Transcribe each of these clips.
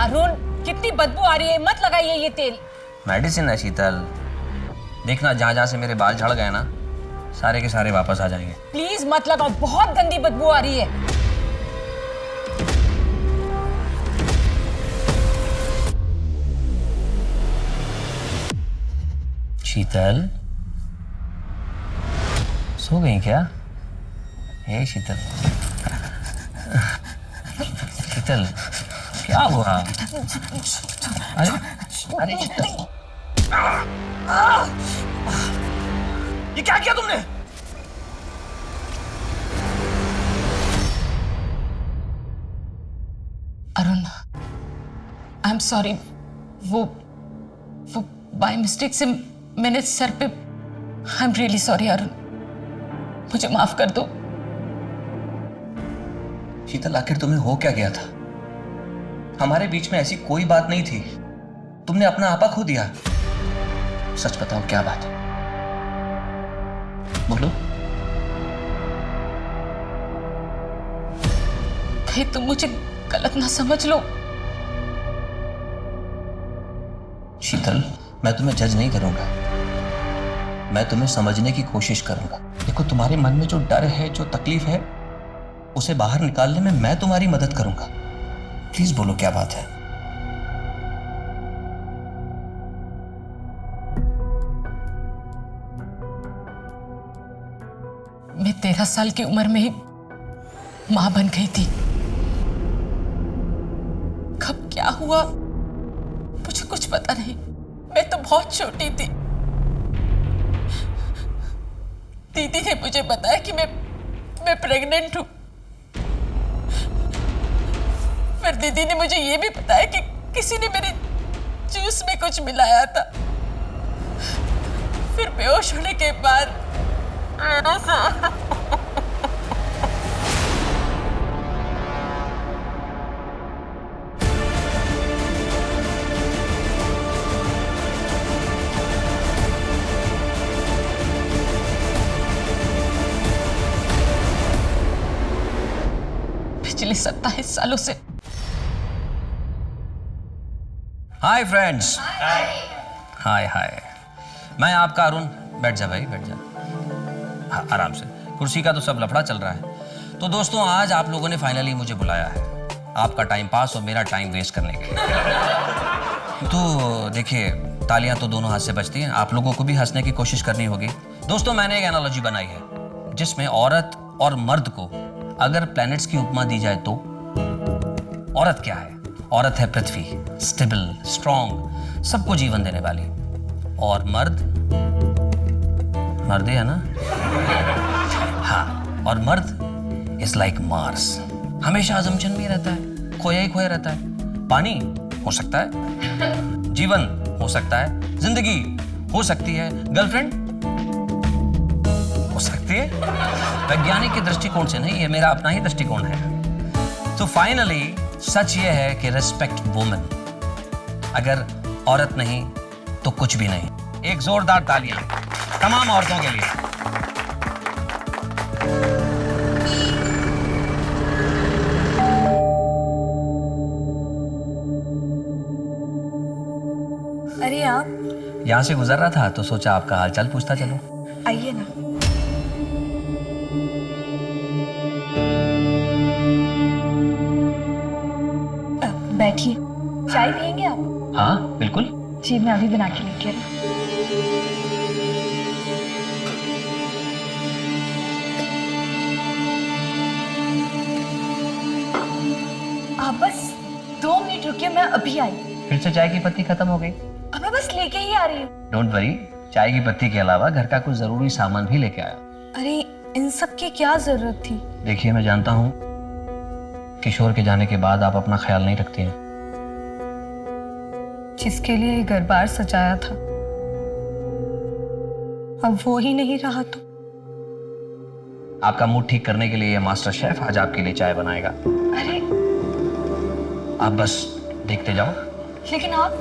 अरुण, कितनी बदबू आ रही है, मत लगाइए ये तेल। मेडिसिन है शीतल, देखना जहाँ जहाँ से मेरे बाल झड़ गए ना, सारे के सारे वापस आ जाएंगे। प्लीज मत लगाओ, बहुत गंदी बदबू आ रही है। शीतल, सो गई क्या? हे शीतल, शीतल क्या हुआ? अरे अरे शीतल, ये क्या किया तुमने? Arun, I am sorry. वो बाय मिस्टेक से मैंने सर पे, I am really sorry Arun, मुझे माफ कर दो। शीतल, आखिर तुम्हें हो क्या गया था? हमारे बीच में ऐसी कोई बात नहीं थी, तुमने अपना आपा खो दिया। सच बताओ क्या बात है, बोलो। कहीं तुम मुझे गलत ना समझ लो। शीतल, मैं तुम्हें जज नहीं करूंगा, मैं तुम्हें समझने की कोशिश करूंगा। देखो, तुम्हारे मन में जो डर है, जो तकलीफ है, उसे बाहर निकालने में मैं तुम्हारी मदद करूंगा। प्लीज बोलो क्या बात है। मैं 13 साल की उम्र में ही मां बन गई थी। कब क्या हुआ मुझे कुछ पता नहीं, मैं तो बहुत छोटी थी। दीदी ने मुझे बताया कि मैं प्रेग्नेंट हूं। फिर दीदी ने मुझे ये भी बताया कि किसी ने मेरे जूस में कुछ मिलाया था। फिर बेहोश होने के बाद पिछले 27 सालों से। Hi friends. हाय हाय, मैं आपका अरुण। बैठ जा भाई, बैठ जा। हाँ, आराम से। कुर्सी का तो सब लफड़ा चल रहा है। तो दोस्तों, आज आप लोगों ने फाइनली मुझे बुलाया है आपका टाइम पास और मेरा टाइम वेस्ट करने के लिए। तो देखिए, तालियां तो दोनों हाथ से बजती हैं, आप लोगों को भी हंसने की कोशिश करनी होगी। दोस्तों, मैंने एक एनालॉजी बनाई है जिसमें औरत और मर्द को अगर प्लैनेट्स की उपमा दी जाए तो औरत क्या है? औरत है पृथ्वी, स्टेबल, स्ट्रॉन्ग, सबको जीवन देने वाली। और मर्द, मर्द है ना? हाँ, और मर्द इज लाइक मार्स, हमेशा अजम्पशन में रहता है, खोया ही खोया रहता है। पानी हो सकता है, जीवन हो सकता है, जिंदगी हो सकती है, गर्लफ्रेंड हो सकती है। वैज्ञानिक के दृष्टिकोण से नहीं, ये मेरा अपना ही दृष्टिकोण है। तो फाइनली सच ये है कि रिस्पेक्ट वुमेन। अगर औरत नहीं तो कुछ भी नहीं। एक जोरदार तालियां तमाम औरतों के लिए। अरे आप? यहां से गुजर रहा था तो सोचा आपका हालचाल पूछता चलो। आइए ना। बैठिए, चाय पियेंगे आप? हाँ बिल्कुल। जी, मैं अभी बना के लेके आई। आप बस 2 मिनट रुकिए, मैं अभी आई। फिर से चाय की पत्ती खत्म हो गई? अब मैं बस लेके ही आ रही हूँ। डोंट वरी, चाय की पत्ती के अलावा घर का कुछ जरूरी सामान भी लेके आया। अरे, इन सब की क्या जरूरत थी? देखिए, मैं जानता हूँ किशोर के जाने के बाद आप अपना ख्याल नहीं रखती हैं। जिसके लिए ये घर बार सजाया था, अब वो ही नहीं रहा तो? आपका मूड ठीक करने के लिए ये मास्टर शेफ आज आपके लिए चाय बनाएगा। अरे, आप बस देखते जाओ। लेकिन आप?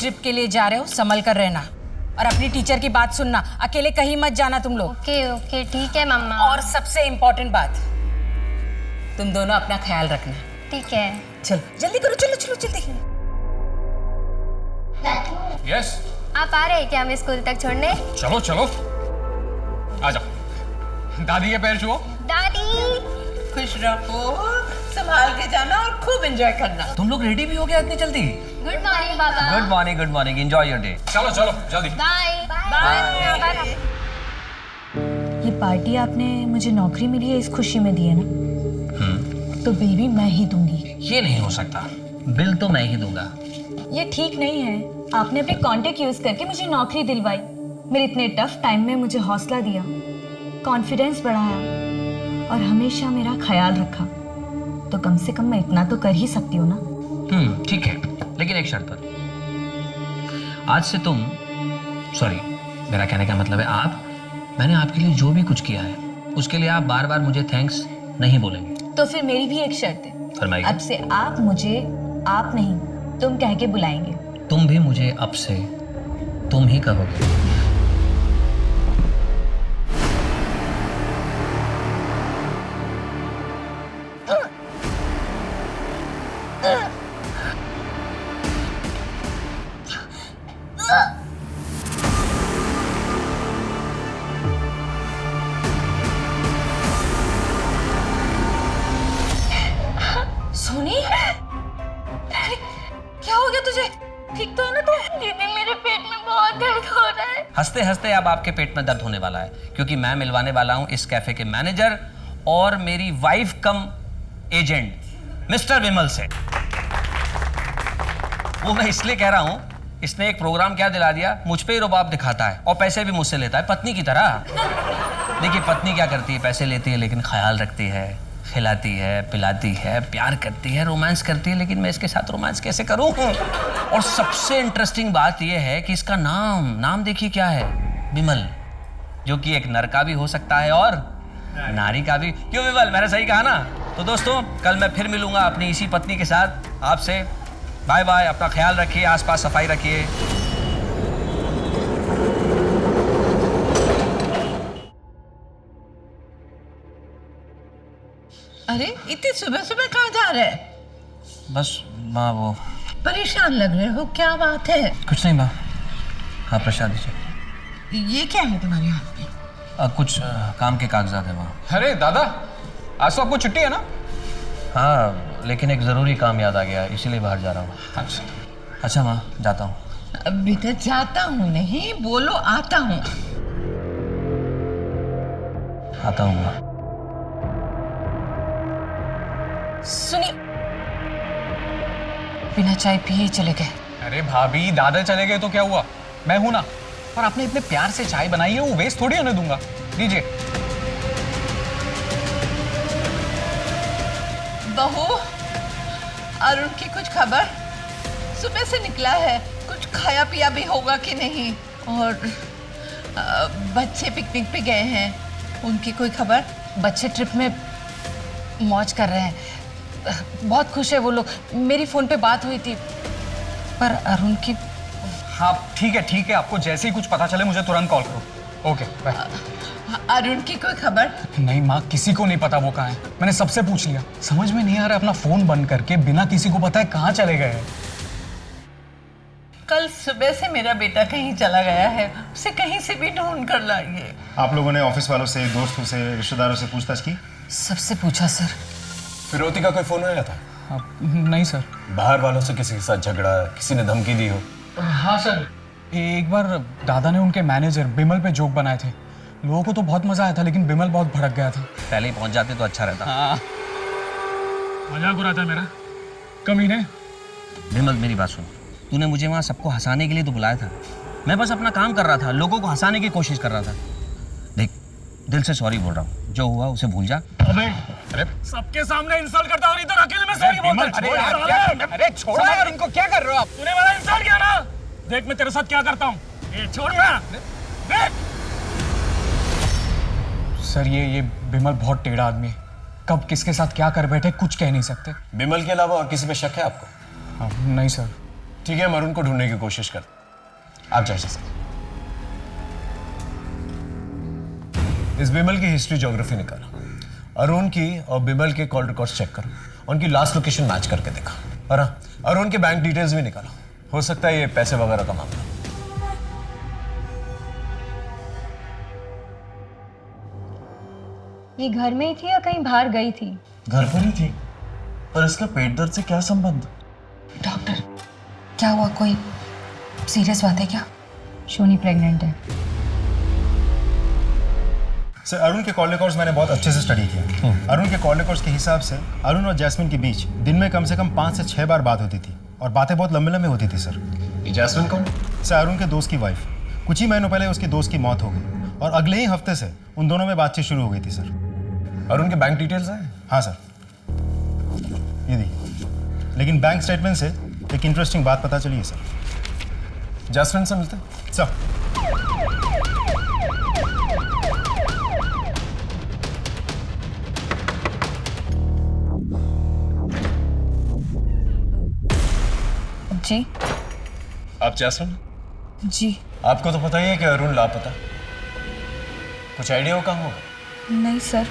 ट्रिप के लिए जा रहे हो, संभल कर रहना और अपनी टीचर की बात सुनना। अकेले कहीं मत जाना तुम लोग। ओके ओके ठीक है मम्मा। और सबसे इम्पोर्टेंट बात, तुम दोनों अपना ख्याल रखना। ठीक है। चलो जल्दी करो, चलो चलो जल्दी। यस आप आ रहे हैं क्या हमें स्कूल तक छोड़ने? चलो चलो आ जाओ। दादी के पैर छुओ। दादी खुश रहो, संभाल के जाना और खूब एंजॉय करना। तुम लोग रेडी भी हो गया इतनी जल्दी? Good morning Baba. Good morning, enjoy your day. चलो चलो जल्दी। Bye bye. ये पार्टी आपने मुझे नौकरी मिली है इस खुशी में दी है ना? तो बिल भी मैं ही दूंगी। ये नहीं हो सकता, बिल तो मैं ही दूंगा। ये ठीक नहीं है। आपने अपने कांटेक्ट यूज करके मुझे नौकरी दिलवाई, मेरे इतने टफ टाइम में मुझे हौसला दिया, कॉन्फिडेंस बढ़ाया और हमेशा मेरा ख्याल रखा। तो कम से कम मैं इतना तो कर ही सकती हूँ ना। ठीक है, लेकिन एक शर्त पर। आज से तुम, सॉरी मेरा कहने का मतलब है आप, मैंने आपके लिए जो भी कुछ किया है उसके लिए आप बार बार मुझे थैंक्स नहीं बोलेंगे। तो फिर मेरी भी एक शर्त है। फरमाइए। अब से आप मुझे आप नहीं तुम कह के बुलाएंगे। तुम भी मुझे अब से तुम ही कहोगे। सोनी, अरे क्या हो गया तुझे? ठीक तो है ना तू? दीदी मेरे पेट में बहुत दर्द हो रहा है। हंसते हंसते अब आपके पेट में दर्द होने वाला है, क्योंकि मैं मिलवाने वाला हूं इस कैफे के मैनेजर और मेरी वाइफ कम एजेंट मिस्टर विमल से। वो मैं इसलिए कह रहा हूं, इसने एक प्रोग्राम क्या दिला दिया, मुझ पे ही रुबाब दिखाता है और पैसे भी मुझसे लेता है पत्नी की तरह। देखिए पत्नी क्या करती है, पैसे लेती है लेकिन ख्याल रखती है, खिलाती है, पिलाती है, प्यार करती है, रोमांस करती है, लेकिन मैं इसके साथ रोमांस कैसे करूं? और सबसे इंटरेस्टिंग बात यह है कि इसका नाम देखिए क्या है, विमल, जो कि एक नर का भी हो सकता है और नारी का भी। क्यों विमल, मैंने सही कहा ना? तो दोस्तों कल मैं फिर मिलूंगा अपनी इसी पत्नी के साथ आपसे। बाय बाय, अपना ख्याल रखिए, आसपास सफाई रखिए। अरे इतनी सुबह सुबह कहाँ जा रहे हैं? बस माँ वो परेशान लग रहे हो, क्या बात है? कुछ नहीं माँ, आप प्रसाद दीजिए। ये क्या है तुम्हारे हाथ में? कुछ काम के कागजात है माँ। अरे दादा, आज तो आपको छुट्टी है ना? हाँ, लेकिन एक ज़रूरी काम याद आ गया, इसीलिए बाहर जा रहा हूँ। अच्छा अच्छा माँ, जाता हूँ। बेटा जाता हूँ नहीं, बोलो आता हूँ। आता हूँ माँ। सुनिए, बिना चाय पिए ही चले गए। अरे भाभी, दादा चले गए तो क्या हुआ, मैं हूं ना। और आपने इतने प्यार से चाय बनाई है, वो वेस्ट थोड़ी होने दूंगा। लीजिए। बहू, अरुण की कुछ खबर? सुबह से निकला है, कुछ खाया पिया भी होगा कि नहीं? और बच्चे पिकनिक पे गए हैं, उनकी कोई खबर? बच्चे ट्रिप में मौज कर रहे हैं, बहुत खुश है वो लोग। मेरी फोन पे बात हुई थी, पर अरुण की। हाँ ठीक है, आपको जैसे ही कुछ पता चले मुझे तुरंत कॉल करो। Okay bye. अरुण की कोई खबर? नहीं माँ, किसी को नहीं पता वो कहाँ है। मैंने सबसे पूछ लिया, समझ में नहीं आ रहा, अपना फोन बंद करके बिना किसी को पता है कहाँ चले गए हैं। कल सुबह से मेरा बेटा कहीं चला गया है, उसे कहीं से भी ढूंढ कर लाइए। आप लोगों ने ऑफिस वालों से, दोस्तों से, रिश्तेदारों से पूछताछ की? सबसे पूछा सर। फिरौती का कोई फोन आया था? नहीं सर। बाहर वालों से किसी के साथ झगड़ा, किसी ने धमकी दी हो? हाँ सर, एक बार दादा ने उनके मैनेजर बिमल पे जोक बनाए थे। लोगों को तो बहुत मजा आया था, लेकिन बिमल बहुत भड़क गया था। पहले ही पहुंच जाते तो अच्छा रहता। हाँ, मजाक उड़ाता है मेरा कमीने। विमल मेरी बात सुन, तूने मुझे वहाँ सबको हंसाने के लिए तो बुलाया था, मैं बस अपना काम कर रहा था, लोगों को हंसाने की कोशिश कर रहा था। देख, दिल से सॉरी बोल रहा हूँ, जो हुआ उसे भूल जा। अबे सबके सामने इंसल्ट करता और इधर अकेले में सॉरी बोलता है। अरे छोड़ो यार, इनको क्या कर रहे हो आप? तूने मेरा इंसल्ट किया ना, देख मैं तेरे साथ क्या करता हूँ। ये छोड़ ना। सर ये बिमल बहुत टेढ़ा आदमी है, कब किसके साथ क्या कर बैठे कुछ कह नहीं सकते। बिमल के अलावा और किसी पे शक है आपको? नहीं सर। ठीक है, हम अरुण को ढूंढने की कोशिश कर। आप जा सकते। इस बिमल की हिस्ट्री ज्योग्राफी निकाला, अरुण की और बिमल के कॉल रिकॉर्ड्स चेक करो, उनकी लास्ट लोकेशन मैच करके देखा, और हाँ, अरुण के बैंक डिटेल्स भी निकाला। हो सकता है ये पैसे वगैरह का मामला। ये घर में ही थी या कहीं बाहर गई थी? घर पर ही थी, पर इसका पेट दर्द से क्या संबंध? डॉक्टर, क्या हुआ? कोई सीरियस बात है क्या? शोनी प्रेग्नेंट है। सर, अरुण के कॉल रिकॉर्ड्स मैंने बहुत अच्छे से स्टडी किया। अरुण के कॉल रिकॉर्ड्स के हिसाब से अरुण और जैस्मिन के बीच दिन में कम से कम 5 से 6 बार बात होती थी, और बातें बहुत लंबे लंबे होती थी सर। ये जैस्मिन कौन? सर, अरुण के दोस्त की वाइफ। कुछ ही महीनों पहले उसकी दोस्त की मौत हो गई, और अगले ही हफ्ते से उन दोनों में बातचीत शुरू हो गई थी सर। अरुण के बैंक डिटेल्स हैं? हाँ सर, ये देखिए। लेकिन बैंक स्टेटमेंट से एक इंटरेस्टिंग बात पता चली है सर। जैस्मिन से मिलते सर, जी। आप जैस्मिन? जी। आपको तो पता ही है कि अरुण लापता। कुछ आइडिया हो कहाँ होगा? नहीं सर।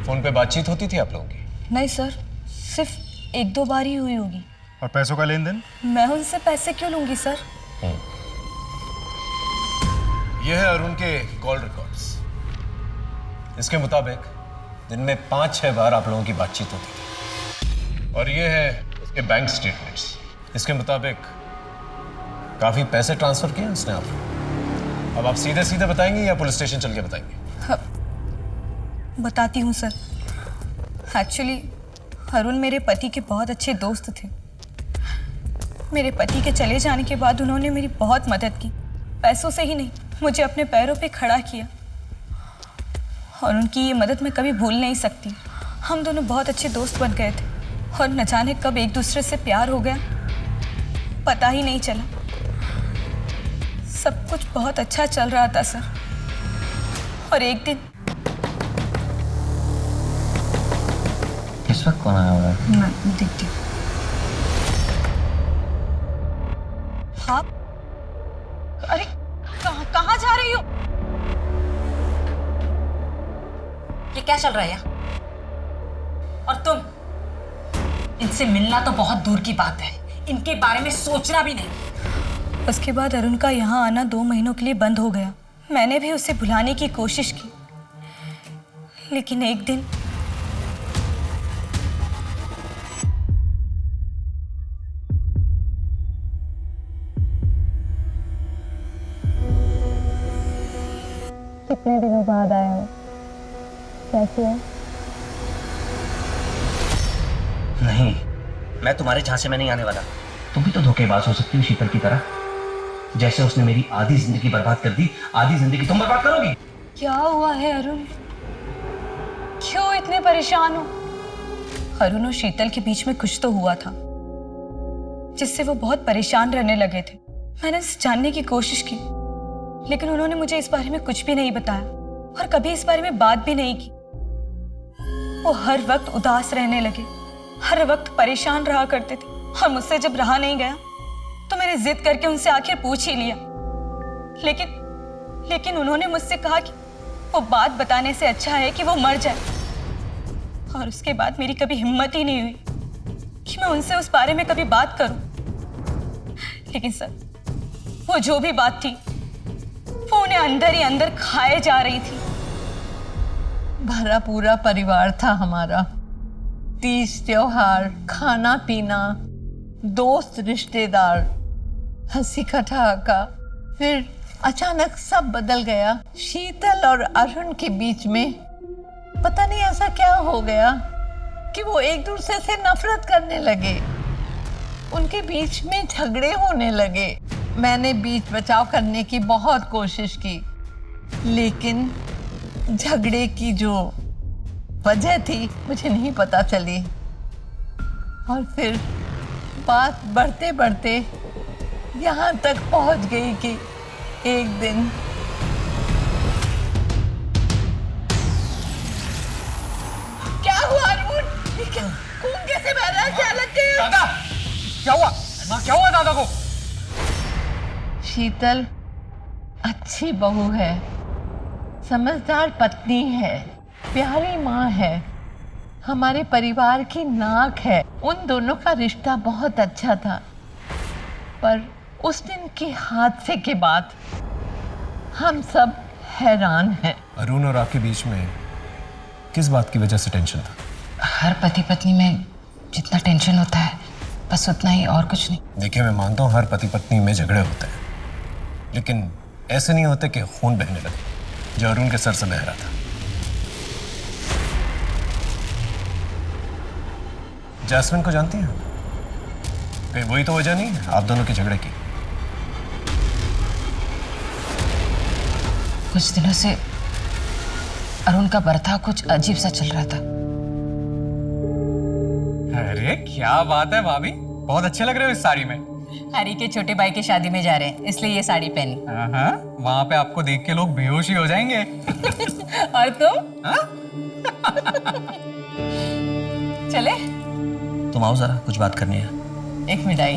फोन पे बातचीत होती थी आप लोगों की? नहीं सर, सिर्फ 1-2 बार ही हुई होगी। और पैसों का लेन देन? मैं उनसे पैसे क्यों लूंगी सर? ये है अरुण के कॉल रिकॉर्ड्स। इसके मुताबिक दिन में 5-6 बार आप लोगों की बातचीत होती थी, और ये है उसके बैंक स्टेटमेंट्स। इसके मुताबिक काफी पैसे ट्रांसफर किए उसने आपको। अब आप सीधे सीधे बताएंगे या पुलिस स्टेशन चल के बताएंगे? बताती हूँ सर। एक्चुअली अरुण मेरे पति के बहुत अच्छे दोस्त थे। मेरे पति के चले जाने के बाद उन्होंने मेरी बहुत मदद की। पैसों से ही नहीं, मुझे अपने पैरों पे खड़ा किया, और उनकी ये मदद मैं कभी भूल नहीं सकती। हम दोनों बहुत अच्छे दोस्त बन गए थे, और न जाने कब एक दूसरे से प्यार हो गया, पता ही नहीं चला। सब कुछ बहुत अच्छा चल रहा था सर, और एक दिन इस वक्त कौन आया हुआ है? मैं देखती हूँ। हाँ, अरे कहाँ जा रही हो? ये क्या चल रहा है यहाँ? और तुम? इनसे मिलना तो बहुत दूर की बात है, इनके बारे में सोचना भी नहीं। उसके बाद अरुण का यहाँ आना 2 महीनों के लिए बंद हो गया। मैंने भी उसे भुलाने की कोशिश की, लेकिन एक दिन कितने दिनों बाद आया हो? कैसे हो? नहीं, मैं तुम्हारे झांसे में नहीं आने वाला। तुम भी तो धोखेबाज हो सकती हो शीतल की तरह। जैसे उसने मेरी आधी जिंदगी बर्बाद कर दी, आधी जिंदगी तुम बर्बाद करोगी। क्या हुआ है अरुण? क्यों इतने परेशान हो? अरुण और शीतल के बीच में कुछ तो हुआ था, जिससे वो बहुत परेशान रहने लगे थे। मैंने इसे जानने की कोशिश की, लेकिन उन्होंने मुझे इस बारे में कुछ भी नहीं बताया, और कभी इस बारे में बात भी नहीं की। वो हर वक्त उदास रहने लगे, हर वक्त परेशान रहा करते थे, और मुझसे जब रहा नहीं गया तो मैंने जिद करके उनसे आखिर पूछ ही लिया। लेकिन उन्होंने मुझसे कहा कि वो बात बताने से अच्छा है कि वो मर जाए। और उसके बाद मेरी कभी हिम्मत ही नहीं हुई कि मैं उनसे उस बारे में कभी बात करूं। लेकिन सर, वो जो भी बात थी वो उन्हें अंदर ही अंदर खाए जा रही थी। भरा पूरा परिवार था हमारा। तीज त्योहार, खाना पीना, दोस्त रिश्तेदार, हंसी ठहाका। फिर अचानक सब बदल गया। शीतल और अरुण के बीच में पता नहीं ऐसा क्या हो गया कि वो एक दूसरे से नफरत करने लगे। उनके बीच में झगड़े होने लगे। मैंने बीच बचाव करने की बहुत कोशिश की, लेकिन झगड़े की जो वजह थी मुझे नहीं पता चली। और फिर बात बढ़ते बढ़ते यहाँ तक पहुँच गई कि एक दिन क्या हुआ अरुण? खून कैसे बह रहा है? क्या लग गया? दादा, क्या हुआ? माँ क्या हुआ दादा को? शीतल अच्छी बहू है, समझदार पत्नी है, प्यारी माँ है, हमारे परिवार की नाक है। उन दोनों का रिश्ता बहुत अच्छा था, पर उस दिन के हादसे के बाद हम सब हैरान हैं। अरुण और आपके बीच में किस बात की वजह से टेंशन था? हर पति पत्नी में जितना टेंशन होता है बस उतना ही, और कुछ नहीं। देखिए, मैं मानता हूँ हर पति पत्नी में झगड़े होते हैं, लेकिन ऐसे नहीं होते कि खून बहने लगे, जो अरुण के सर से बह रहा था। जैस्मिन को जानती हैं? कहीं वही तो वजह नहीं है आप दोनों के झगड़े की? कुछ दिनों से अरुण का बर्ताव कुछ अजीब सा चल रहा था। अरे क्या बात है भाभी, बहुत अच्छे लग रहे हो इस साड़ी में। हरी के छोटे भाई की शादी में जा रहे हैं, इसलिए ये साड़ी पहनी। हाँ, वहाँ पे आपको देख के लोग बेहोश ही हो जाएंगे। और तुम? चले? तुम आओ जरा, कुछ बात करनी है। एक मिठाई।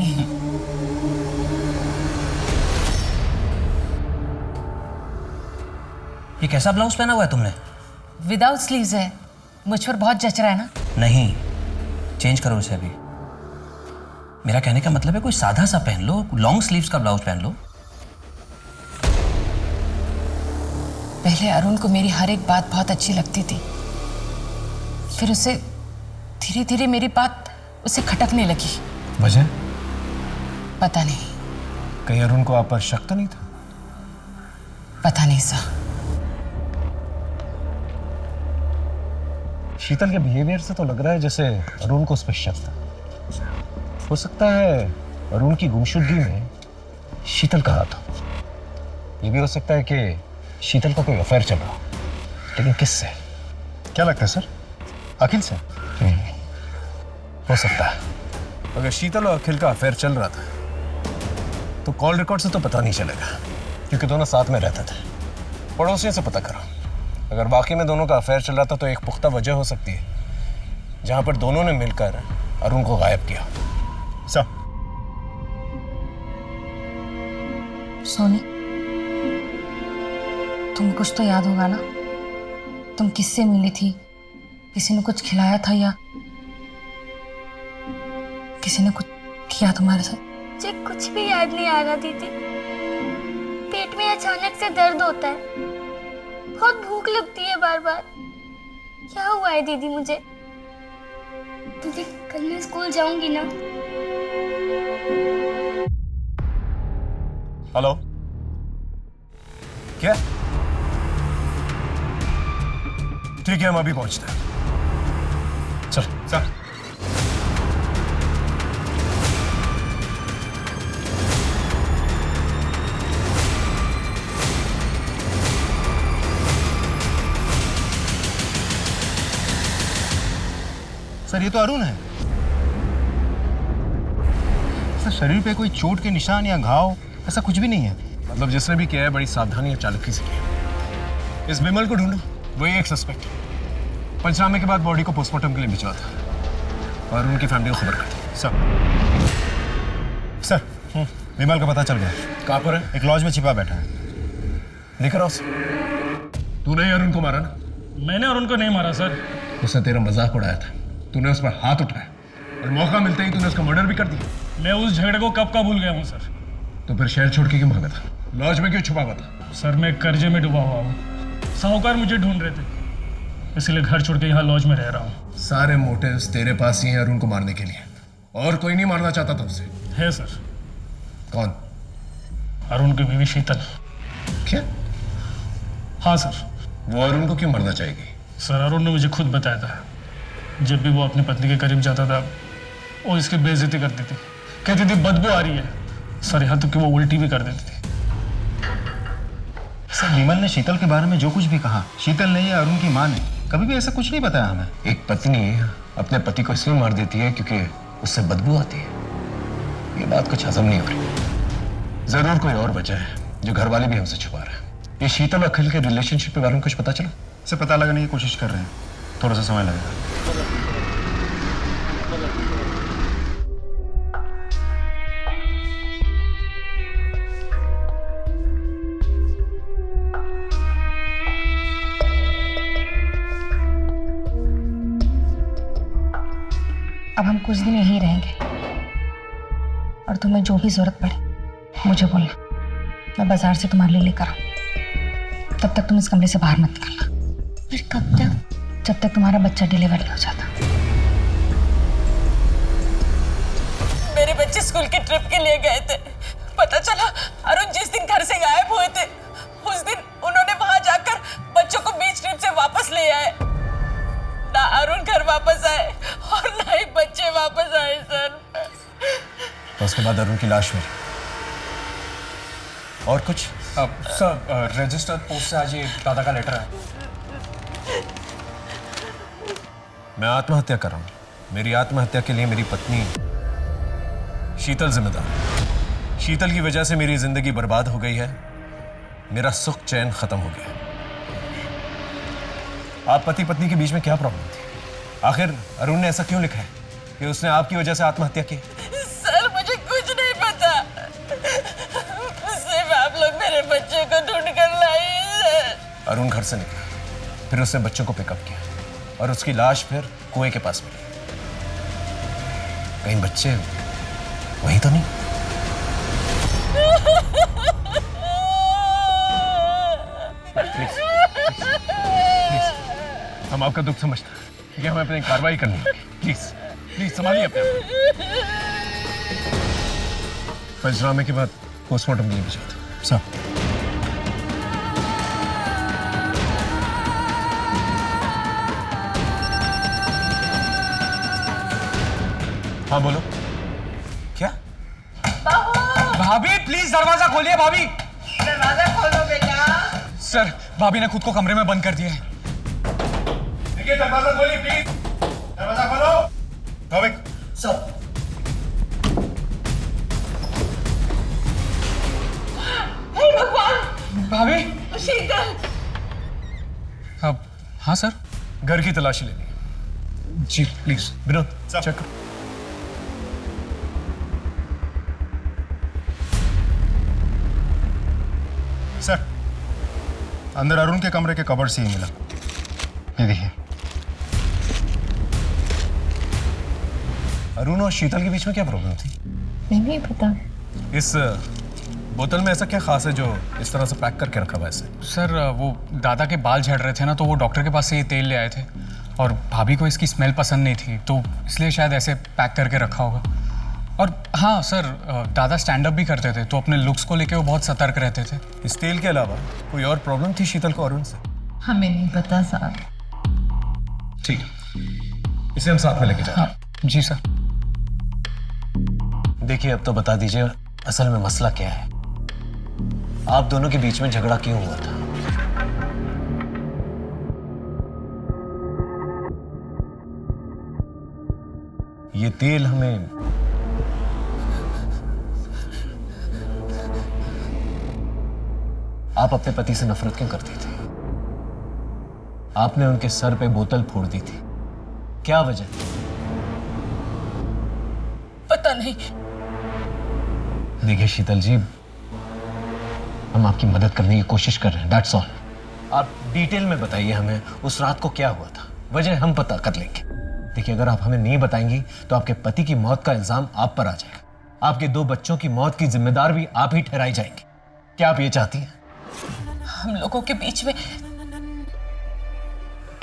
ये कैसा ब्लाउज पहना हुआ है तुमने? विदाउट स्लीव्स है, मुझ पर बहुत जच रहा है ना? नहीं, चेंज करो इसे अभी। मेरा कहने का मतलब है कोई सादा सा पहन लो, लॉन्ग स्लीव्स का ब्लाउज पहन लो। पहले अरुण को मेरी हर एक बात बहुत अच्छी लगती थी, फिर उसे धीरे धीरे मेरी बात उसे खटकने लगी। वजह? पता नहीं। कहीं अरुण को आप पर शक तो नहीं था? पता नहीं सा। शीतल के बिहेवियर से तो लग रहा है जैसे अरुण को उस पर शक था। हो सकता है अरुण की गुमशुदगी में शीतल का हाथ हो। ये भी हो सकता है कि शीतल का कोई अफेयर चल रहा हो, लेकिन किससे? क्या लगता है सर? अखिल से? हो सकता है। अगर शीतल और अखिल का अफेयर चल रहा था तो कॉल रिकॉर्ड से तो पता नहीं चलेगा, क्योंकि दोनों साथ में रहते थे। पड़ोसियों से पता करो। अगर वाकई में दोनों का अफेयर चल रहा था तो एक पुख्ता वजह हो सकती है जहां पर दोनों ने मिलकर अरुण को गायब किया। सर, सोनी, तुम कुछ तो याद होगा ना? तुम किससे मिली थी? किसी ने कुछ खिलाया था या किसी ने कुछ किया तुम्हारे साथ? मुझे कुछ भी याद नहीं आ रहा दीदी। पेट में अचानक से दर्द होता है, बहुत भूख लगती है बार बार। क्या हुआ है दीदी मुझे? दीदी कल मैं स्कूल जाऊंगी ना? हेलो, क्या? ठीक है, हम अभी पहुंचते हैं। चल सर। सर, ये तो अरुण है। सर, शरीर पे कोई चोट के निशान या घाव ऐसा कुछ भी नहीं है। मतलब जिसने भी किया है बड़ी सावधानी और चालाकी से किया। इस विमल को ढूंढो, वही एक सस्पेक्ट। पंचनामे के बाद बॉडी को पोस्टमार्टम के लिए भिजवा था और उनकी फैमिली को खबर कर दी। सर, विमल का पता चल गया। कहाँ पर है? एक लॉज में छिपा बैठा है। लेकर आओ उसे। तूने ही अरुण को मारा ना? मैंने अरुण को नहीं मारा सर। उसने तेरा मजाक उड़ाया था, तूने उस पर हाथ उठाया और मौका मिलते ही तूने उसका मर्डर भी कर दिया। मैं उस झगड़े को कब का भूल गया हूँ सर। तो फिर शहर छोड़ के क्यों भागा था? लॉज में क्यों छुपा हुआ था? सर, मैं कर्जे में डूबा हुआ हूँ। साहूकार मुझे ढूंढ रहे थे, इसलिए घर छोड़ के यहाँ लॉज में रह रहा हूँ। सारे मोटिव्स तेरे पास ही हैं अरुण को मारने के लिए, और कोई नहीं मारना चाहता था उसे। है सर। कौन? अरुण की बीवी शीतल। क्या? हाँ सर। वो अरुण को क्यों मारना चाहेगी? सर, अरुण ने मुझे खुद बताया था, जब भी वो अपनी पत्नी के करीब जाता था वो इसकी बेइज्जती करती थी, कहती थी बदबू आ रही है। सर, यहाँ तक कि वो उल्टी भी कर देती थी। सर, विमल ने शीतल के बारे में जो कुछ भी कहा, शीतल ने या अरुण की माँ ने कभी भी ऐसा कुछ नहीं बताया हमें। एक पत्नी अपने पति को इसलिए मार देती है क्योंकि उससे बदबू आती है। ये बात कुछ हजम नहीं हो रही। जरूर कोई और वजह है जो घर वाले भी हमसे छुपा रहे हैं। ये शीतल अखिल के रिलेशनशिप के बारे में कुछ पता चला? इसे पता लगाने की कोशिश कर रहे हैं, थोड़ा सा समय लगेगा। अब हम कुछ दिन यहीं रहेंगे और तुम्हें जो भी जरूरत पड़े मुझे बोलना, मैं बाजार से तुम्हारे लिए लेकर आऊँ। तब तक तुम इस कमरे से बाहर मत निकलना। फिर कब तक? जब तक तुम्हारा बच्चा डिलीवर नहीं हो जाता। मेरे बच्चे स्कूल के ट्रिप के लिए गए थे। पता चला अरुण जिस दिन घर से गायब हुए थे उस दिन उन्होंने वहां जाकर बच्चों को बीच ट्रिप से वापस ले आए। ना अरुण घर वापस आए और ना ही बच्चे वापस आए सर। तो उसके बाद अरुण की लाश मिली। और कुछ? सर रजिस्टर पोस्ट से आज ये दादा का लेटर है। मैं आत्महत्या कर रहा हूं। मेरी आत्महत्या के लिए मेरी पत्नी शीतल जिम्मेदार। शीतल की वजह से मेरी जिंदगी बर्बाद हो गई है। मेरा सुख चैन खत्म हो गया। आप पति पत्नी के बीच में क्या प्रॉब्लम थी? आखिर अरुण ने ऐसा क्यों लिखा है कि उसने आपकी वजह से आत्महत्या की? सर मुझे कुछ नहीं पता, सिर्फ आप लोग मेरे बच्चे को ढूंढ कर लाए। अरुण घर से निकला, फिर उसने बच्चों को पिकअप किया और उसकी लाश फिर कुएं के पास मिली। कहीं बच्चे वही तो नहीं? प्लीज, हम आपका दुख समझते हैं, ठीक है? हमें अपनी कार्रवाई करनी होगी। प्लीज प्लीज संभालिए अपने आप। पंचनामे के बाद पोस्टमार्टम के लिए भेजा दो। सर हाँ बोलो। क्या? भाभी प्लीज दरवाजा खोलिए। भाभी दरवाजा खोलो बेटा। सर भाभी ने खुद को कमरे में बंद कर दिया है। देखिए दरवाजा खोलिए प्लीज। दरवाजा खोलो। भाविक सब हे भगवान। भाभी। शीतल। अब हाँ सर। घर की तलाशी लेनी है। जी प्लीज। विनोद चेक। सर अंदर अरुण के कमरे के कबर्ड से ही मिला। ये देखिए। अरुण और शीतल के बीच में क्या प्रॉब्लम थी? नहीं पता। इस बोतल में ऐसा क्या खास है जो इस तरह से पैक करके रखा हुआ है इसे? सर वो दादा के बाल झड़ रहे थे ना, तो वो डॉक्टर के पास से ये तेल ले आए थे और भाभी को इसकी स्मेल पसंद नहीं थी, तो इसलिए शायद ऐसे पैक करके रखा होगा। और हाँ सर, दादा स्टैंड अप भी करते थे, तो अपने लुक्स को लेके वो बहुत सतर्क रहते थे। इस तेल के अलावा कोई और प्रॉब्लम थी शीतल को अरुण से? हमें नहीं पता साहब। ठीक है, इसे हम साथ में लेके जाएं। हाँ जी सर। देखिए अब तो बता दीजिए असल में मसला क्या है। आप दोनों के बीच में झगड़ा क्यों हुआ था? ये तेल हमें आप अपने पति से नफरत क्यों करती थी? आपने उनके सर पे बोतल फोड़ दी थी, क्या वजह? पता नहीं। देखिए शीतल जी, हम आपकी मदद करने की कोशिश कर रहे हैं, दैट्स ऑल। आप डिटेल में बताइए हमें उस रात को क्या हुआ था, वजह हम पता कर लेंगे। देखिए अगर आप हमें नहीं बताएंगी तो आपके पति की मौत का इल्जाम आप पर आ जाएगा। आपके 2 बच्चों की मौत की जिम्मेदार भी आप ही ठहराई जाएंगे। क्या आप ये चाहती हैं? हम लोगों के बीच में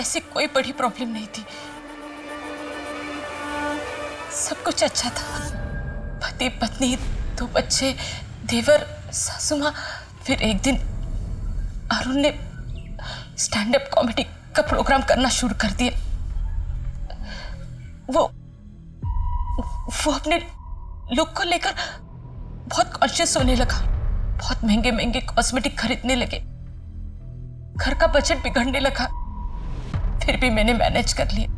ऐसी कोई बड़ी प्रॉब्लम नहीं थी, सब कुछ अच्छा था। पति पत्नी, 2 बच्चे, देवर, सासू माँ। फिर एक दिन अरुण ने स्टैंड अप कॉमेडी का प्रोग्राम करना शुरू कर दिया। वो अपने लुक को लेकर बहुत कॉन्शियस होने लगा, बहुत महंगे महंगे कॉस्मेटिक खरीदने लगे, घर का बजट बिगड़ने लगा। फिर भी मैंने मैनेज कर लिया।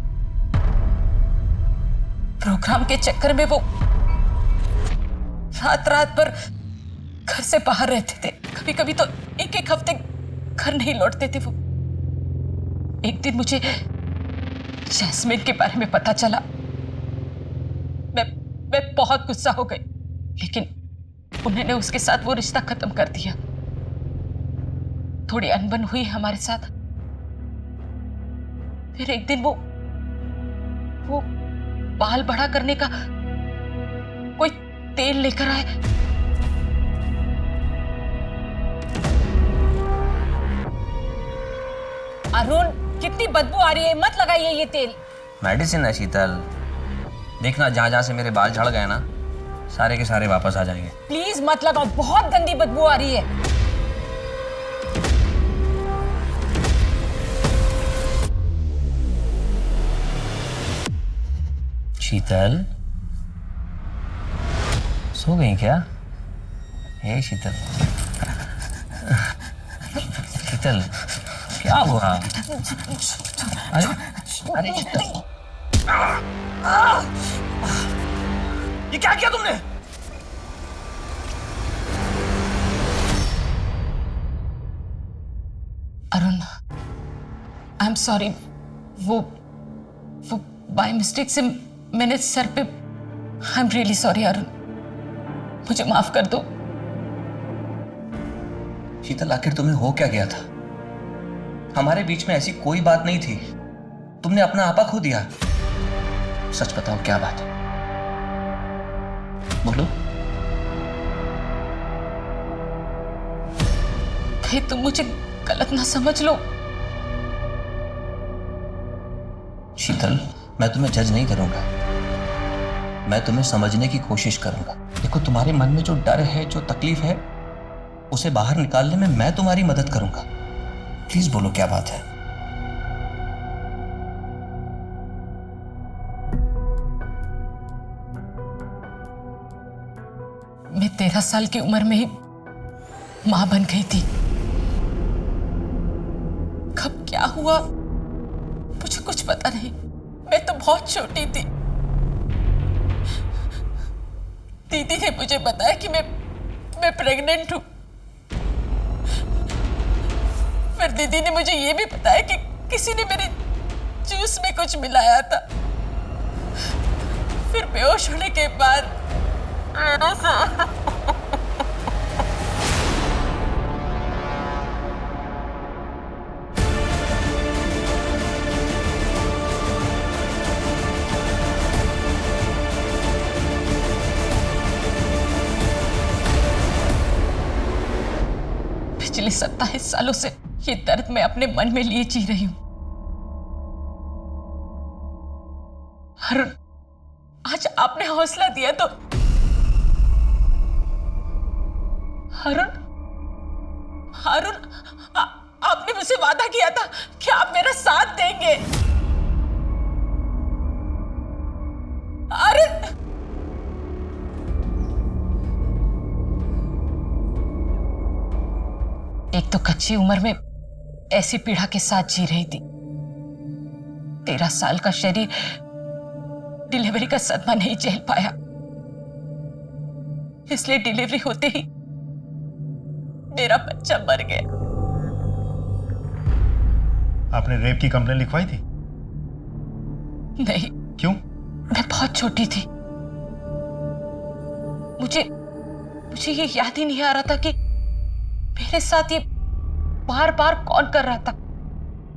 प्रोग्राम के चक्कर में वो रात रात भर घर से बाहर रहते थे। कभी कभी तो एक हफ्ते घर नहीं लौटते थे वो। एक दिन मुझे जैस्मिन के बारे में पता चला। मैं बहुत गुस्सा हो गई, लेकिन उन्होंने उसके साथ वो रिश्ता खत्म कर दिया। थोड़ी अनबन हुई हमारे साथ। फिर एक दिन वो बाल बड़ा करने का कोई तेल लेकर आए। अरुण, कितनी बदबू आ रही है, मत लगाइए ये तेल। मेडिसिन है शीतल, देखना जहाँ जहाँ से मेरे बाल झड़ गए ना, सारे के सारे वापस आ जाएंगे। प्लीज मत लगाओ, बहुत गंदी बदबू आ रही है। शीतल, सो गई क्या? हे शीतल, शीतल क्या हुआ? अरे अरे शीतल, ये क्या किया तुमने? Arun, I am sorry. वो बाय मिस्टेक से मैंने सर पे, I am really sorry Arun, मुझे माफ कर दो। शीतल, आखिर तुम्हें हो क्या गया था? हमारे बीच में ऐसी कोई बात नहीं थी, तुमने अपना आपा खो दिया। सच बताओ क्या बात है, बोलो। कहीं तुम मुझे गलत ना समझ लो। शीतल, मैं तुम्हें जज नहीं करूंगा, मैं तुम्हें समझने की कोशिश करूंगा। देखो, तुम्हारे मन में जो डर है, जो तकलीफ है, उसे बाहर निकालने में मैं तुम्हारी मदद करूंगा। प्लीज बोलो क्या बात है। मैं 13 साल की उम्र में ही मां बन गई थी। कब क्या हुआ मुझे कुछ पता नहीं, मैं तो बहुत छोटी थी। दीदी ने मुझे बताया कि मैं प्रेग्नेंट हूं। फिर दीदी ने मुझे ये भी बताया कि किसी ने मेरे जूस में कुछ मिलाया था। फिर बेहोश होने के बाद पिछले 27 सालों से ये दर्द मैं अपने मन में लिए जी रही हूं। अरुण, आज आपने हौसला दिया तो अरुण, आपने मुझसे वादा किया था कि आप मेरा साथ देंगे। अरुण, एक तो कच्ची उम्र में ऐसी पीड़ा के साथ जी रही थी। 13 साल का शरीर डिलीवरी का सदमा नहीं झेल पाया, इसलिए डिलीवरी होते ही मेरा बच्चा मर गया। आपने रेप की कंप्लेन लिखवाई थी? नहीं। क्यों? मैं बहुत छोटी थी, मुझे ये याद ही नहीं आ रहा था कि मेरे साथ ये बार बार कौन कर रहा था।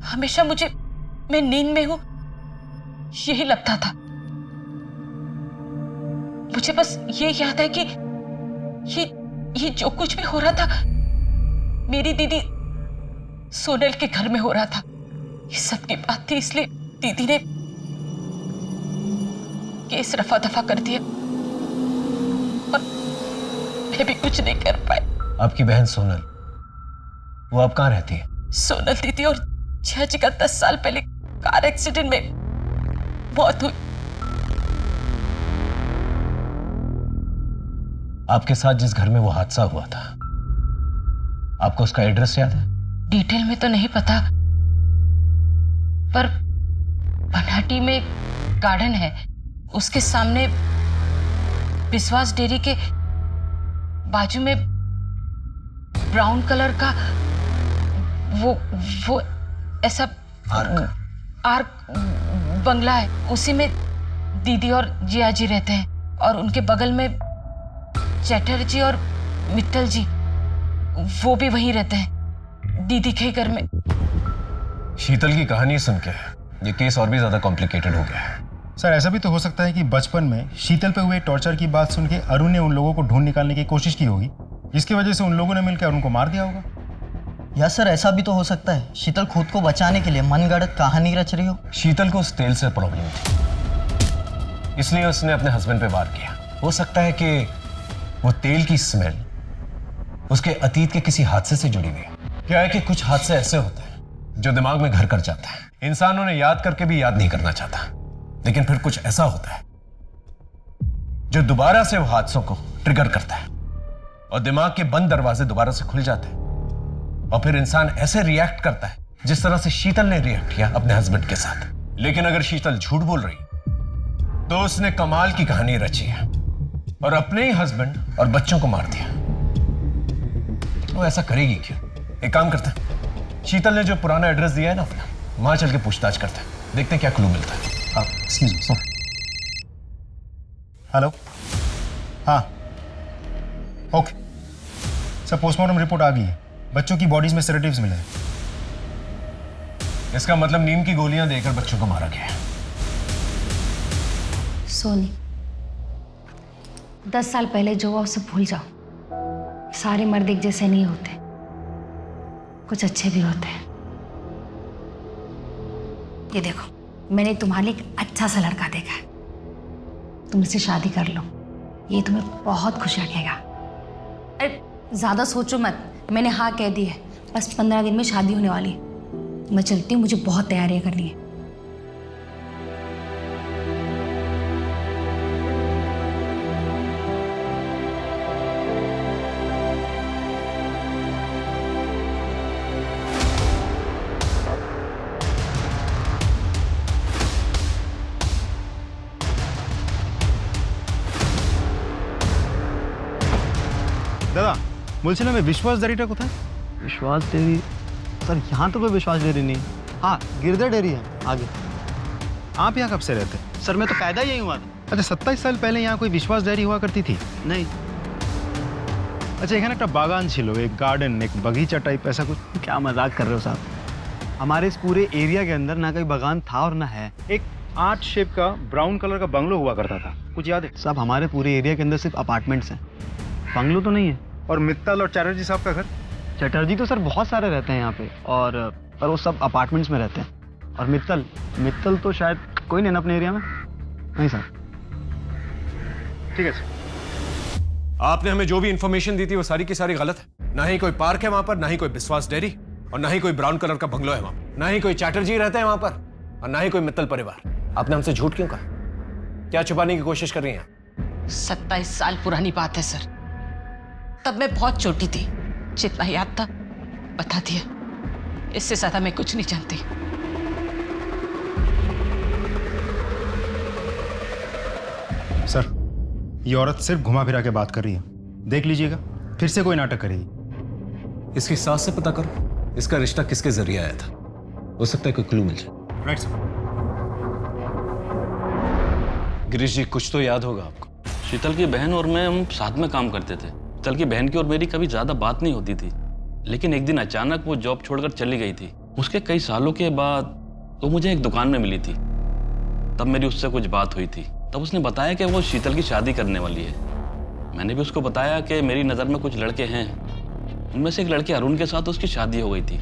हमेशा मैं नींद में हूं यही लगता था। मुझे बस ये याद है कि ये जो कुछ भी हो रहा था मेरी दीदी सोनल के घर में हो रहा था। ये सब की बात थी, इसलिए दीदी ने केस रफा दफा कर दिया और मैं भी कुछ नहीं कर पाई। आपकी बहन सोनल, वो अब कहाँ रहती है? सोनल दीदी और जियाजी का 10 साल पहले कार एक्सीडेंट में मौत हुई। आपके साथ जिस घर में वो हादसा हुआ था, आपको उसका एड्रेस याद है? डिटेल में तो नहीं पता, पर बनाटी में एक गार्डन है, उसके सामने विश्वास डेयरी के बाजू में ब्राउन कलर का वो ऐसा आर्क बंगला है। उसी में दीदी और जियाजी रहते हैं और उनके बगल में चैटर्जी और मित्तल जी, वो भी वहीं रहते हैं, दीदी के घर में। शीतल की कहानी सुन के ये केस और भी ज्यादा कॉम्प्लिकेटेड हो गया है। सर ऐसा भी तो हो सकता है कि बचपन में शीतल पे हुए टॉर्चर की बात सुन के अरुण ने उन लोगों को ढूंढ निकालने की कोशिश की होगी, जिसकी वजह से उन लोगों ने मिलकर अरुण को मार दिया होगा। या सर ऐसा भी तो हो सकता है शीतल खुद को बचाने के लिए मनगढ़ंत कहानी रच रही हो। शीतल को उस तेल से प्रॉब्लम थी, इसलिए उसने अपने हस्बैंड पे वार किया। हो सकता है कि वो तेल की स्मेल उसके अतीत के किसी हादसे से जुड़ी हुई है। क्या है कि कुछ हादसे ऐसे होते हैं जो दिमाग में घर कर जाता है, इंसान उन्हें याद करके भी याद नहीं करना चाहता, लेकिन फिर कुछ ऐसा होता है जो दोबारा से वो हादसों को ट्रिगर करता है और दिमाग के बंद दरवाजे दोबारा से खुल जाते हैं और फिर इंसान ऐसे रिएक्ट करता है जिस तरह से शीतल ने रिएक्ट किया अपने हस्बैंड के साथ। लेकिन अगर शीतल झूठ बोल रही तो उसने कमाल की कहानी रची है और अपने ही हस्बैंड और बच्चों को मार दिया। वो ऐसा करेगी क्यों? एक काम करते हैं, शीतल ने जो पुराना एड्रेस दिया है ना अपना, वहां चल के पूछताछ करते हैं, देखते हैं क्या क्लू मिलता है। हेलो, हाँ ओके सर, पोस्टमार्टम रिपोर्ट आ गई है, बच्चों की बॉडीज में सेडेटिव्स मिले हैं। इसका मतलब नींद की गोलियां देकर बच्चों को मारा गया है। सोनी, 10 साल पहले जो हुआ उसे भूल जाओ। सारे मर्द एक जैसे नहीं होते, कुछ अच्छे भी होते हैं। ये देखो, मैंने तुम्हारे लिए एक अच्छा सा लड़का देखा है, तुम इससे शादी कर लो, ये तुम्हें बहुत खुश रखेगा। अरे ज़्यादा सोचो मत, मैंने हाँ कह दी है, बस 15 दिन में शादी होने वाली है। मैं चलती हूँ, मुझे बहुत तैयारियां करनी है। দাদা বলছিলাম এই বিশ্বাস ডেরিটা কোথায়? विश्वास डेयरी सर, यहाँ तो कोई विश्वास डेयरी नहीं। हाँ, गिरधर डेयरी है आगे। आप यहाँ कब से रहते? सर मैं तो पैदा ही यहीं हुआ था। अच्छा, 27 साल पहले यहाँ कोई विश्वास डेयरी हुआ करती थी? नहीं। अच्छा, এখানে একটা বাগান ছিল, एक गार्डन, एक बगीचा टाइप, ऐसा कुछ? क्या मजाक कर रहे हो साहब? हमारे इस पूरे एरिया के अंदर ना कोई बागान था और ना है। एक आर्ट शेप का ब्राउन कलर का बंगलो हुआ करता था, कुछ याद है? साहब हमारे पूरे एरिया के अंदर सिर्फ अपार्टमेंट्स हैं, बंगलो तो नहीं है। और मित्तल और चैटर्जी साहब का घर? चटर्जी तो सर बहुत सारे रहते हैं यहाँ पे, और पर वो सब अपार्टमेंट्स में रहते हैं। और मित्तल तो शायद कोई नहीं ना अपने एरिया में। नहीं सर। ठीक है सर। आपने हमें जो भी इंफॉर्मेशन दी थी वो सारी की सारी गलत है। ना ही कोई पार्क है वहां पर, ना ही कोई विश्वास डेयरी, और ना ही कोई ब्राउन कलर का बंगलो है वहां पर, ना ही कोई चैटर्जी रहते हैं वहां पर, और ना ही कोई मित्तल परिवार। आपने हमसे झूठ क्यों कहा? क्या छुपाने की कोशिश कर रही हैं? 27 साल पुरानी बात है सर, तब मैं बहुत छोटी थी, जितना याद था बता दिया, इससे ज्यादा मैं कुछ नहीं जानती। सर, ये औरत सिर्फ घुमा फिरा के बात कर रही है, देख लीजिएगा फिर से कोई नाटक करेगी। इसकी सास से पता करो इसका रिश्ता किसके जरिए आया था, हो सकता है कोई क्लू मिल जाए। Right sir. गिरीश जी, कुछ तो याद होगा आपको। शीतल की बहन और मैं हम साथ में काम करते थे। शीतल की बहन की और मेरी कभी ज़्यादा बात नहीं होती थी, लेकिन एक दिन अचानक वो जॉब छोड़कर चली गई थी। उसके कई सालों के बाद वो मुझे एक दुकान में मिली थी, तब मेरी उससे कुछ बात हुई थी। तब उसने बताया कि वो शीतल की शादी करने वाली है। मैंने भी उसको बताया कि मेरी नज़र में कुछ लड़के हैं, उनमें से एक लड़के अरुण के साथ उसकी शादी हो गई थी।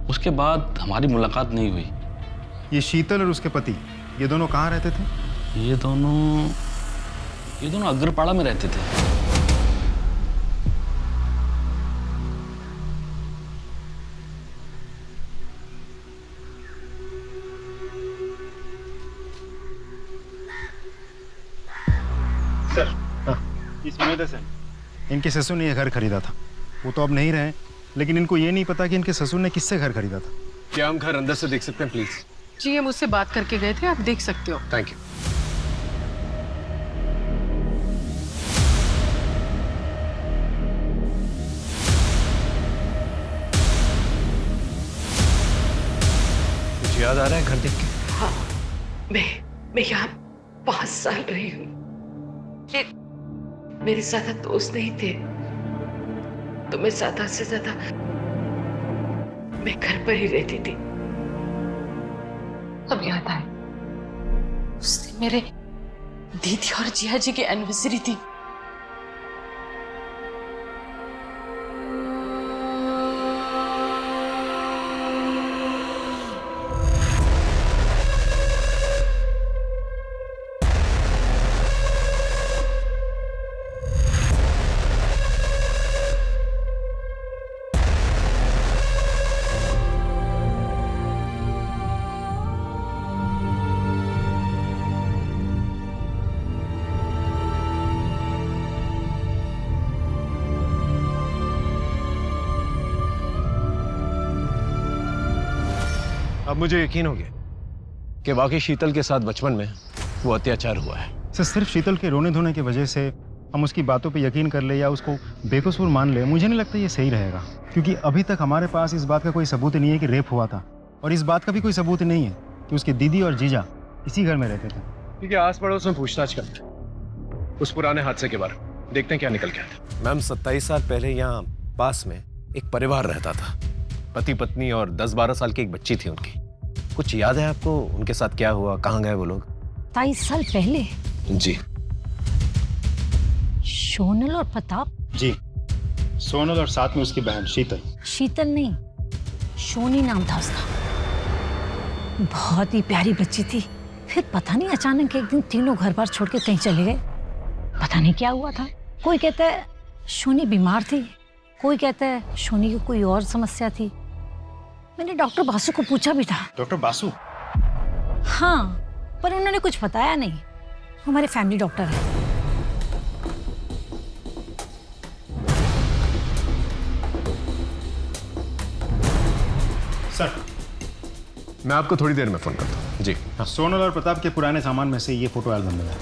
उसके बाद हमारी मुलाकात नहीं हुई। ये शीतल और उसके पति, ये दोनों कहाँ रहते थे? ये दोनों अग्रपाड़ा में रहते थे। सर, इस विनोद सेन, इनके ससुर ने यह घर खरीदा था। वो तो अब नहीं रहे, लेकिन इनको ये नहीं पता कि इनके ससुर ने किससे घर खरीदा था। क्या हम घर अंदर से देख सकते हैं प्लीज? जी, हम उससे बात करके गए थे, आप देख सकते हो। Thank you. कुछ याद आ रहा है घर देख के? हाँ, मैं यहाँ 5 साल रही हूँ। ये मेरे ज्यादा दोस्त नहीं थे, तो मैं ज्यादा से ज्यादा मैं घर पर ही रहती थी। अब याद आए, उस दिन मेरे दीदी और जिया जी की एनिवर्सरी थी। अब मुझे यकीन हो गया कि वाकई शीतल के साथ बचपन में वो अत्याचार हुआ है। सर सिर्फ शीतल के रोने धोने की वजह से हम उसकी बातों पे यकीन कर ले या उसको बेकसूर मान ले, मुझे नहीं लगता ये सही रहेगा, क्योंकि अभी तक हमारे पास इस बात का कोई सबूत नहीं है कि रेप हुआ था, और इस बात का भी कोई सबूत नहीं है कि उसकी दीदी और जीजा इसी घर में रहते थे। ठीक है, आस पड़ोस में पूछताछ करते हैं उस पुराने हादसे के बारे में, देखते हैं क्या निकल के आता है। मैम 27 साल पहले यहाँ पास में एक परिवार रहता था, पति पत्नी और 10-12 साल की एक बच्ची थी उनकी। कुछ याद है आपको उनके साथ क्या हुआ, कहाँ गए वो लोग? 27 साल पहले? जी। सोनल और प्रताप? जी, सोनल और साथ में उसकी बहन शीतल। शीतल नहीं, सोनी नाम था उसका। बहुत ही प्यारी बच्ची थी। फिर पता नहीं अचानक एक दिन तीनों घर बार छोड़ के कहीं चले गए। पता नहीं क्या हुआ था। कोई कहता है सोनी बीमार थी, कोई कहता है सोनी की कोई और समस्या थी। मैंने डॉक्टर बासु को पूछा भी था। डॉक्टर बासु? हाँ, पर उन्होंने कुछ बताया नहीं। हमारे फैमिली डॉक्टर है। सर, मैं आपको थोड़ी देर में फोन करता हूँ। जी हाँ। सोनल और प्रताप के पुराने सामान में से ये फोटो एल्बम मिला है।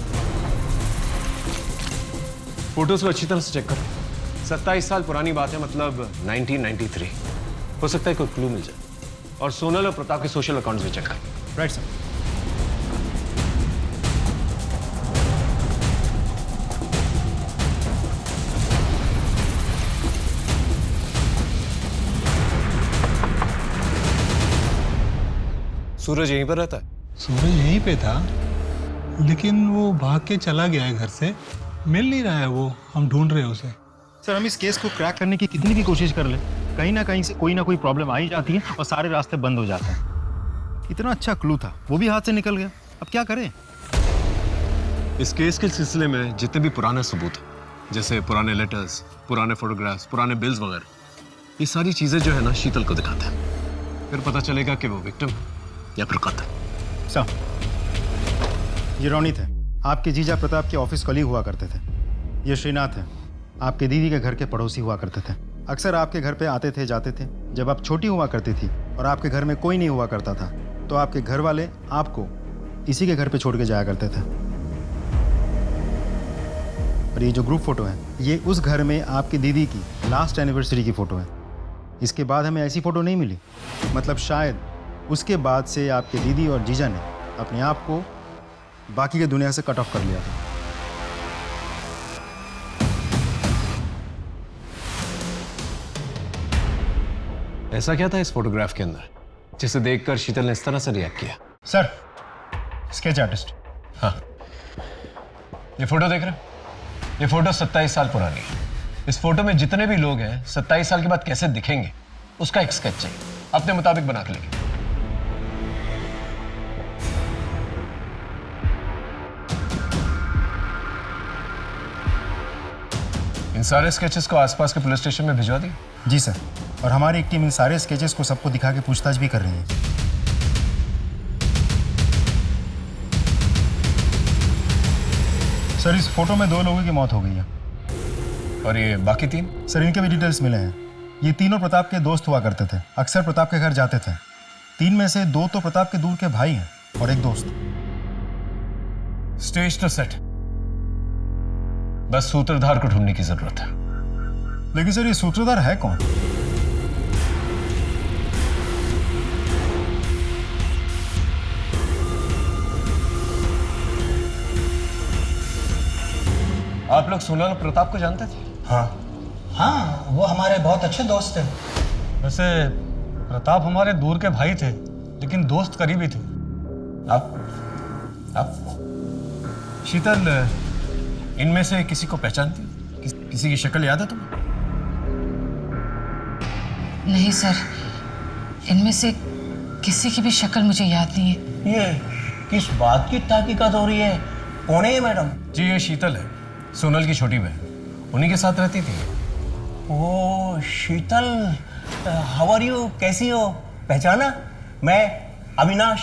फोटोज को अच्छी तरह से चेक करो। 27 साल पुरानी बात है, मतलब 1993। हो सकता है कोई क्लू मिल जाए। और सोनल और प्रताप के सोशल अकाउंट्स भी चेक करो। Right sir. सूरज यहीं पर रहता है? सूरज यहीं पे था, लेकिन वो भाग के चला गया है घर से। मिल नहीं रहा है वो, हम ढूंढ रहे हैं उसे। सर, हम इस केस को क्रैक करने की कितनी भी कोशिश कर ले, कहीं ना कहीं से कोई ना कोई प्रॉब्लम आ ही जाती है और सारे रास्ते बंद हो जाते हैं। इतना अच्छा क्लू था, वो भी हाथ से निकल गया। अब क्या करें? इस केस के सिलसिले में जितने भी पुराने सबूत हैं, जैसे पुराने लेटर्स, पुराने फोटोग्राफ्स, पुराने बिल्स वगैरह, ये सारी चीजें जो है ना शीतल को दिखाते हैं। फिर पता चलेगा कि वो विक्टिम या फिर कातिल। सर, ये रोनित है, आपके जीजा प्रताप के ऑफिस कलीग हुआ करते थे। ये श्रीनाथ है, आपके दीदी के घर के पड़ोसी हुआ करते थे। अक्सर आपके घर पे आते थे जाते थे। जब आप छोटी हुआ करती थी और आपके घर में कोई नहीं हुआ करता था, तो आपके घर वाले आपको इसी के घर पे छोड़ के जाया करते थे। और ये जो ग्रुप फोटो है, ये उस घर में आपकी दीदी की लास्ट एनिवर्सरी की फोटो है। इसके बाद हमें ऐसी फोटो नहीं मिली, मतलब शायद उसके बाद से आपके दीदी और जीजा ने अपने आप को बाकी की दुनिया से कट ऑफ कर लिया था। ऐसा क्या था इस फोटोग्राफ के अंदर जिसे देखकर शीतल ने इस तरह से रिएक्ट किया? Sir, sketch artist. हाँ, ये फोटो देख रहे हैं? ये फोटो 27 साल पुरानी है। इस फोटो में जितने भी लोग हैं 27 साल के बाद कैसे दिखेंगे, उसका एक स्केच चाहिए, अपने मुताबिक बना के लेंगे। इन सारे स्केचेस को आसपास के पुलिस स्टेशन में भिजवा दिए? जी सर, और हमारी एक टीम इन सारे स्केचेस को सबको दिखा के पूछताछ भी कर रही है। सर, इस फोटो में 2 लोगों की मौत हो गई है। और ये बाकी 3? सर, इनके भी डिटेल्स मिले हैं। ये तीनों प्रताप के दोस्त हुआ करते थे, अक्सर प्रताप के घर जाते थे। 3 में से 2 तो प्रताप के दूर के भाई हैं और एक दोस्त। स्टेज तो सेट, बस सूत्रधार को ढूंढने की जरूरत है। लेकिन सर, ये सूत्रधार है कौन? आप लोग सोनल और प्रताप को जानते थे? हाँ, वो हमारे बहुत अच्छे दोस्त थे। वैसे प्रताप हमारे दूर के भाई थे, लेकिन दोस्त करीबी थे। आप शीतल, इनमें से किसी को पहचानती हो? किसी की शक्ल याद है तुम्हें? नहीं सर, इनमें से किसी की भी शक्ल मुझे याद नहीं है। ये किस बात की तहकीकात हो रही है? कौन है ये मैडम? जी ये शीतल है, सोनल की छोटी बहन, उन्हीं के साथ रहती थी। ओ शीतल, हाउ आर यू? कैसी हो? पहचाना? मैं अविनाश।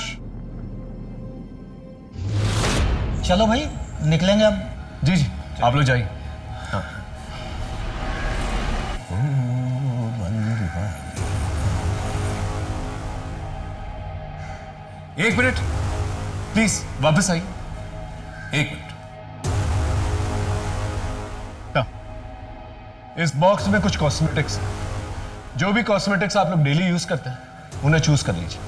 चलो भाई निकलेंगे अब। जी जी आप लोग जाइए। हाँ। एक मिनट प्लीज, वापस आइए। एक मिनट। इस बॉक्स में कुछ कॉस्मेटिक्स है। जो भी कॉस्मेटिक्स आप लोग डेली यूज करते हैं उन्हें चूज कर लीजिए।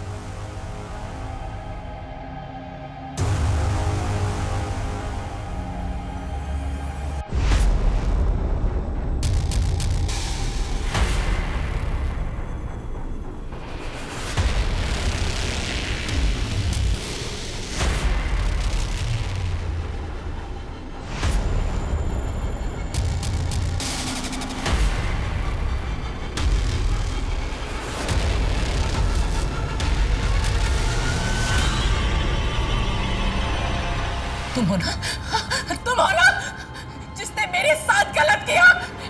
तुम हो ना जिसने मेरे साथ गलत किया,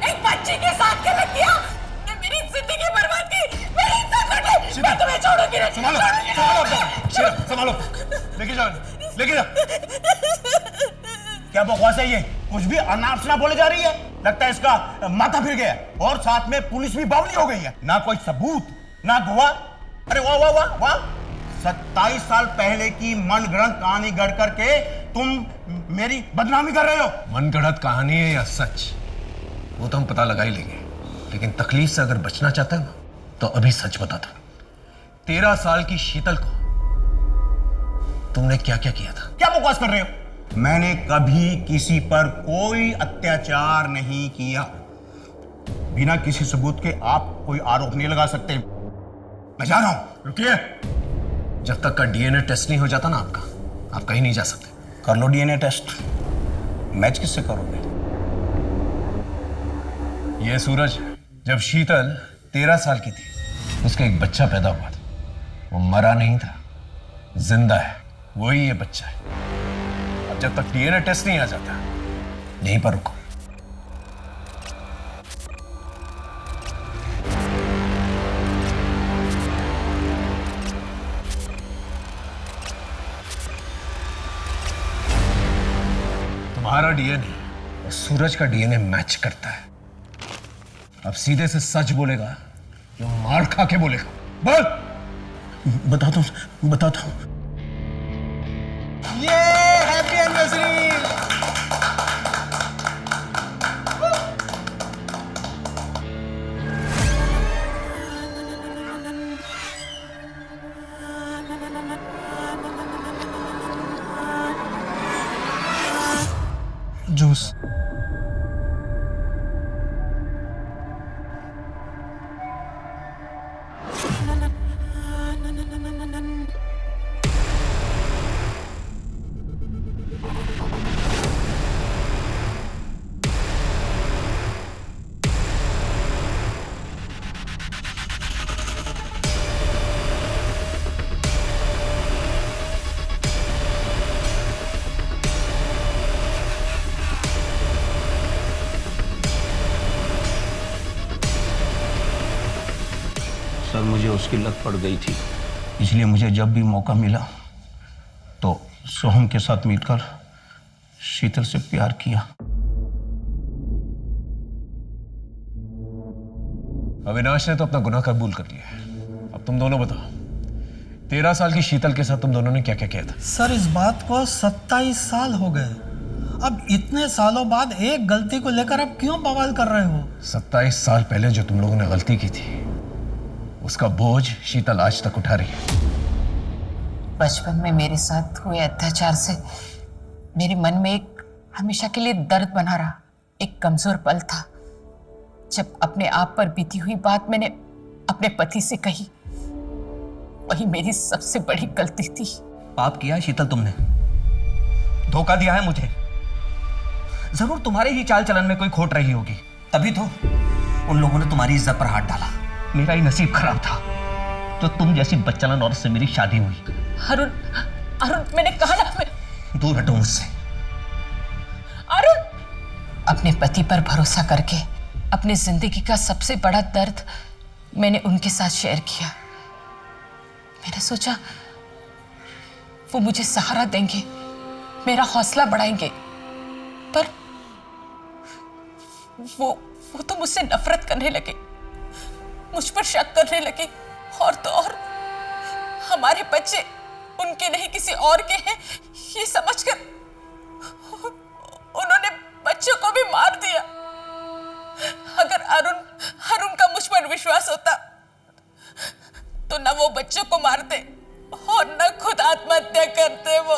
एक बच्ची के साथ गलत किया, ने मेरी जिंदगी बर्बाद की, मेरी इज्जत लूटी। मैं तुम्हें छोड़ूंगी नहीं। संभालो संभालो, लेके जाओ, लेके जाओ। क्या बकवास है ये? कुछ भी अनाप शनाप बोले जा रही है। लगता है इसका माथा फिर गया और साथ में पुलिस भी बावली हो गई है। ना कोई सबूत ना गवाह। अरे वाह वाह वाह वाह, 27 साल पहले की मनगढ़ंत कहानी गढ़ करके तुम मेरी बदनामी कर रहे हो। मनगढ़ंत कहानी है या सच, वो तो हम पता लगा ही लेंगे, लेकिन तकलीफ से अगर बचना चाहता है ना तो अभी सच बताता। 13 साल की शीतल को तुमने क्या क्या किया था? क्या बकवास कर रहे हो? मैंने कभी किसी पर कोई अत्याचार नहीं किया। बिना किसी सबूत के आप कोई आरोप नहीं लगा सकते। मैं जा रहा हूं। रुकिए, जब तक का डीएनए टेस्ट नहीं हो जाता ना आपका, आप कहीं नहीं जा सकते। कर लो डीएनए टेस्ट। मैच किससे करोगे? ये सूरज, जब शीतल 13 साल की थी उसका एक बच्चा पैदा हुआ था। वो मरा नहीं था, जिंदा है। वही ये बच्चा है। अब जब तक डीएनए टेस्ट नहीं आ जाता, यहीं पर रुको। तुम्हारा डीएनए और सूरज का डीएनए मैच करता है। अब सीधे से सच बोलेगा या मार खा के बोलेगा? बोल। बताता हूं। ये हैप्पी एनिवर्सरी। जूस। सर मुझे उसकी लत पड़ गई थी, इसलिए मुझे जब भी मौका मिला तो सोहम के साथ मिलकर शीतल से प्यार किया। अविनाश ने तो अपना गुनाह कबूल कर लिया है। अब तुम दोनों बताओ, 13 साल की शीतल के साथ तुम दोनों ने क्या क्या किया था? सर इस बात को 27 साल हो गए। अब इतने सालों बाद एक गलती को लेकर अब क्यों बवाल कर रहे हो? 27 साल पहले जो तुम लोगों ने गलती की थी, उसका बोझ शीतल आज तक उठा रही है। बचपन में मेरे साथ हुए अत्याचार से मेरे मन में एक हमेशा के लिए दर्द बना रहा, एक कमजोर पल था। जब अपने आप पर बीती हुई बात मैंने अपने पति से कही, वही मेरी सबसे बड़ी गलती थी। पाप किया है शीतल तुमने। धोखा दिया है मुझे। जरूर तुम्हारे ही चाल चलन में कोई खोट रही होगी, तभी तो उन लोगों ने तुम्हारी इज्जत पर हाथ डाला। मेरा ही नसीब खराब था जो तुम जैसी बच्चालन औरत से मेरी शादी हुई। अरुण, अरुण मैंने कहा ना, मैं दूर हटो मुझसे। अरुण, अपने पति पर भरोसा करके अपनी जिंदगी का सबसे बड़ा दर्द मैंने उनके साथ शेयर किया। मैंने सोचा वो मुझे सहारा देंगे, मेरा हौसला बढ़ाएंगे, पर वो तो मुझसे नफरत करने लगे, मुझ पर शक करने लगे, और तो और हमारे बच्चे उनके नहीं किसी और के हैं ये समझकर उन्होंने बच्चों को भी मार दिया। अगर अरुण का मुझ पर विश्वास होता तो न वो बच्चों को मारते और न खुद आत्महत्या करते। वो